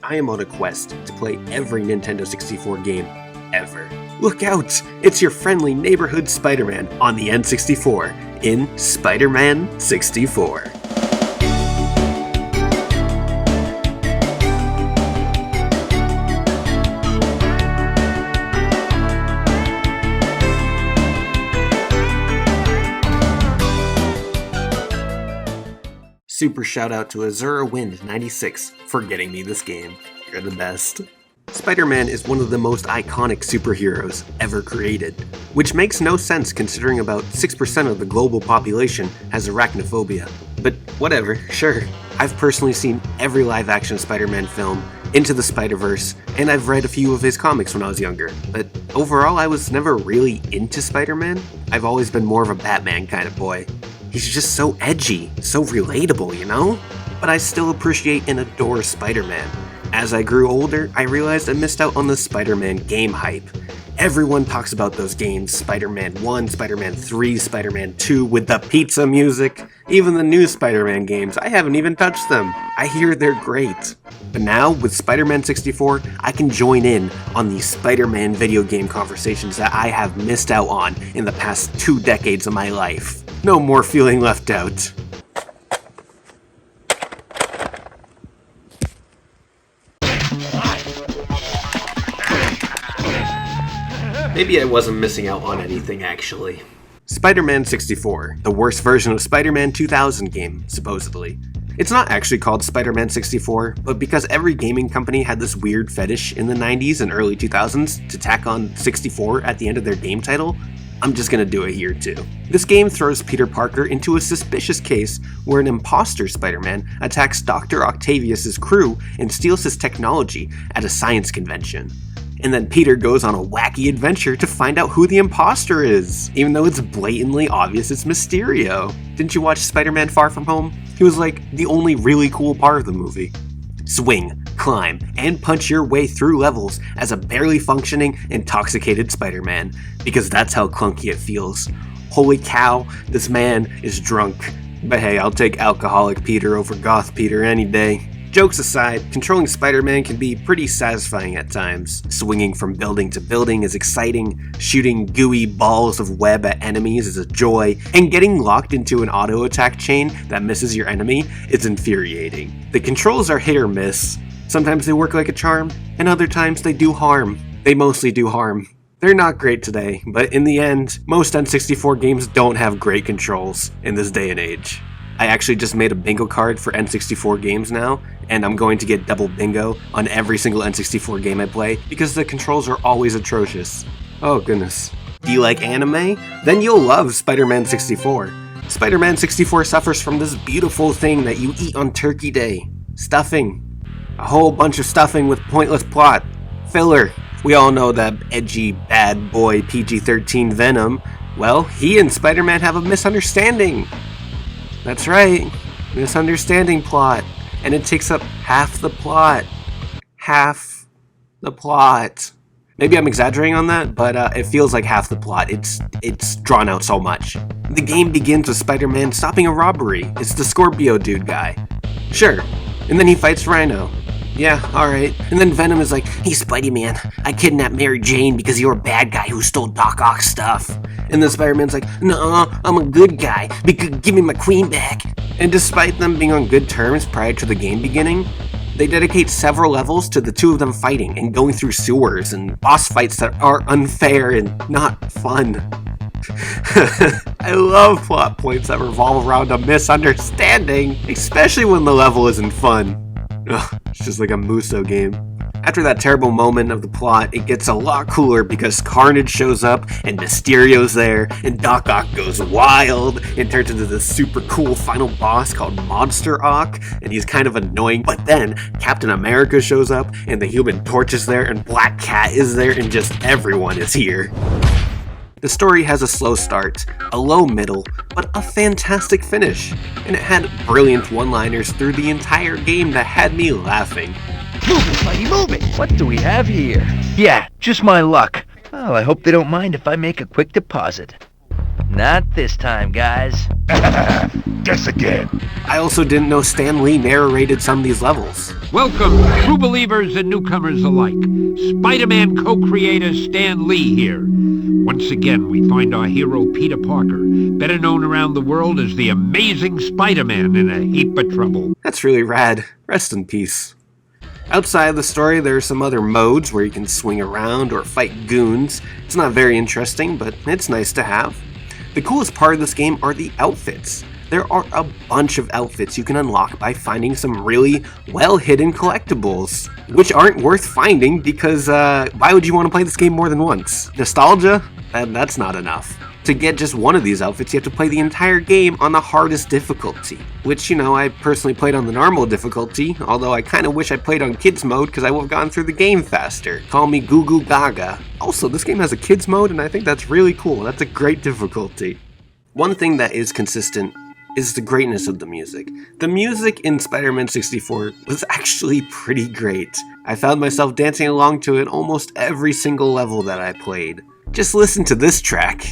I am on a quest to play every Nintendo 64 game ever. Look out! It's your friendly neighborhood Spider-Man on the N64 in Spider-Man 64. Super shout out to Azura Wind 96 for getting me this game. You're the best. Spider-Man is one of the most iconic superheroes ever created, which makes no sense considering about 6% of the global population has arachnophobia. But whatever, sure. I've personally seen every live-action Spider-Man film, Into the Spider-Verse, and I've read a few of his comics when I was younger. But overall, I was never really into Spider-Man. I've always been more of a Batman kind of boy. He's just so edgy, so relatable, you know? But I still appreciate and adore Spider-Man. As I grew older, I realized I missed out on the Spider-Man game hype. Everyone talks about those games, Spider-Man 1, Spider-Man 3, Spider-Man 2, with the pizza music. Even the new Spider-Man games, I haven't even touched them. I hear they're great. But now, with Spider-Man 64, I can join in on these Spider-Man video game conversations that I have missed out on in the past 2 decades of my life. No more feeling left out. Maybe I wasn't missing out on anything, actually. Spider-Man 64, the worst version of Spider-Man 2000 game, supposedly. It's not actually called Spider-Man 64, but because every gaming company had this weird fetish in the 90s and early 2000s to tack on 64 at the end of their game title, I'm just gonna do it here too. This game throws Peter Parker into a suspicious case where an imposter Spider-Man attacks Dr. Octavius' crew and steals his technology at a science convention. And then Peter goes on a wacky adventure to find out who the imposter is, even though it's blatantly obvious it's Mysterio. Didn't you watch Spider-Man Far From Home? He was like the only really cool part of the movie. Swing, climb, and punch your way through levels as a barely functioning, intoxicated Spider-Man, because that's how clunky it feels. Holy cow, this man is drunk. But hey, I'll take alcoholic Peter over goth Peter any day. Jokes aside, controlling Spider-Man can be pretty satisfying at times. Swinging from building to building is exciting, shooting gooey balls of web at enemies is a joy, and getting locked into an auto attack chain that misses your enemy is infuriating. The controls are hit or miss. Sometimes they work like a charm, and other times they do harm. They mostly do harm. They're not great today, but in the end, most N64 games don't have great controls in this day and age. I actually just made a bingo card for N64 games now, and I'm going to get double bingo on every single N64 game I play because the controls are always atrocious. Oh goodness. Do you like anime? Then you'll love Spider-Man 64. Spider-Man 64 suffers from this beautiful thing that you eat on Turkey Day. Stuffing. A whole bunch of stuffing with pointless plot. Filler. We all know that edgy, bad boy PG-13 Venom. Well, he and Spider-Man have a misunderstanding. That's right, misunderstanding plot, and it takes up half the plot. Half the plot. Maybe I'm exaggerating on that, but it feels like half the plot. It's drawn out so much. The game begins with Spider-Man stopping a robbery. It's the Scorpio dude guy. Sure, and then he fights Rhino. Yeah, alright. And then Venom is like, "Hey Spidey-Man, I kidnapped Mary Jane because you're a bad guy who stole Doc Ock's stuff." And then Spider-Man's like, "Nuh-uh, I'm a good guy, give me my queen back." And despite them being on good terms prior to the game beginning, they dedicate several levels to the two of them fighting and going through sewers and boss fights that are unfair and not fun. I love plot points that revolve around a misunderstanding, especially when the level isn't fun. Ugh, it's just like a Muso game. After that terrible moment of the plot, it gets a lot cooler because Carnage shows up and Mysterio's there and Doc Ock goes wild and turns into this super cool final boss called Monster Ock, and he's kind of annoying, but then Captain America shows up and the Human Torch is there and Black Cat is there and just everyone is here. The story has a slow start, a low middle, but a fantastic finish, and it had brilliant one-liners through the entire game that had me laughing. Move it, Spidey, move it! What do we have here? Yeah, just my luck. Well, I hope they don't mind if I make a quick deposit. Not this time, guys. Guess again. I also didn't know Stan Lee narrated some of these levels. Welcome, true believers and newcomers alike. Spider-Man co-creator Stan Lee here. Once again, we find our hero Peter Parker, better known around the world as the Amazing Spider-Man, in a heap of trouble. That's really rad. Rest in peace. Outside of the story, there are some other modes where you can swing around or fight goons. It's not very interesting, but it's nice to have. The coolest part of this game are the outfits. There are a bunch of outfits you can unlock by finding some really well-hidden collectibles, which aren't worth finding because why would you want to play this game more than once? Nostalgia? That's not enough. To get just one of these outfits, you have to play the entire game on the hardest difficulty, which, I personally played on the normal difficulty, although I kind of wish I played on kids mode because I would have gone through the game faster. Call me Goo Goo Gaga. Also, this game has a kids mode, and I think that's really cool. That's a great difficulty. One thing that is consistent is the greatness of the music. The music in Spider-Man 64 was actually pretty great. I found myself dancing along to it almost every single level that I played. Just listen to this track.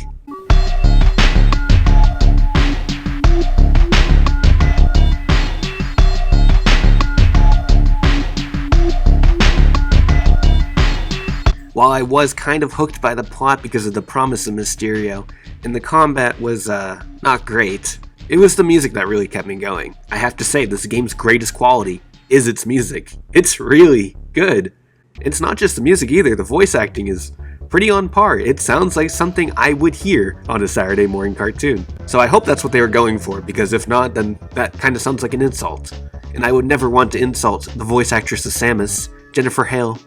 While I was kind of hooked by the plot because of the promise of Mysterio, and the combat was not great, it was the music that really kept me going. I have to say, this game's greatest quality is its music. It's really good. It's not just the music either, the voice acting is pretty on par. It sounds like something I would hear on a Saturday morning cartoon. So I hope that's what they were going for, because if not, then that kind of sounds like an insult. And I would never want to insult the voice actress of Samus, Jennifer Hale.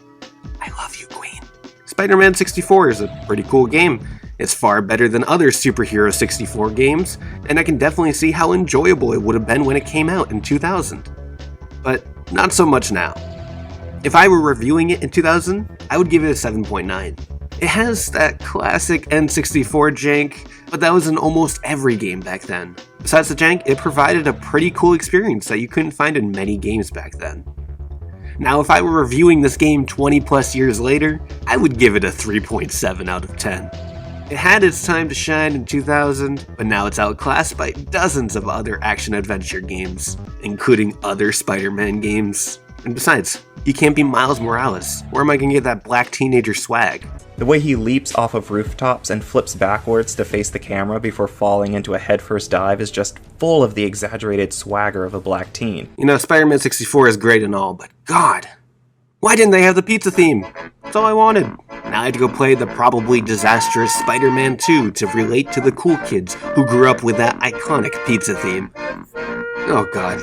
I love you, Queen. Spider-Man 64 is a pretty cool game. It's far better than other Superhero 64 games, and I can definitely see how enjoyable it would have been when it came out in 2000. But not so much now. If I were reviewing it in 2000, I would give it a 7.9. It has that classic N64 jank, but that was in almost every game back then. Besides the jank, it provided a pretty cool experience that you couldn't find in many games back then. Now, if I were reviewing this game 20 plus years later, I would give it a 3.7 out of 10. It had its time to shine in 2000, but now it's outclassed by dozens of other action-adventure games, including other Spider-Man games. And besides, you can't be Miles Morales. Where am I gonna get that black teenager swag? The way he leaps off of rooftops and flips backwards to face the camera before falling into a headfirst dive is just full of the exaggerated swagger of a black teen. Spider-Man 64 is great and all, but God, why didn't they have the pizza theme? That's all I wanted. Now I have to go play the probably disastrous Spider-Man 2 to relate to the cool kids who grew up with that iconic pizza theme. Oh God.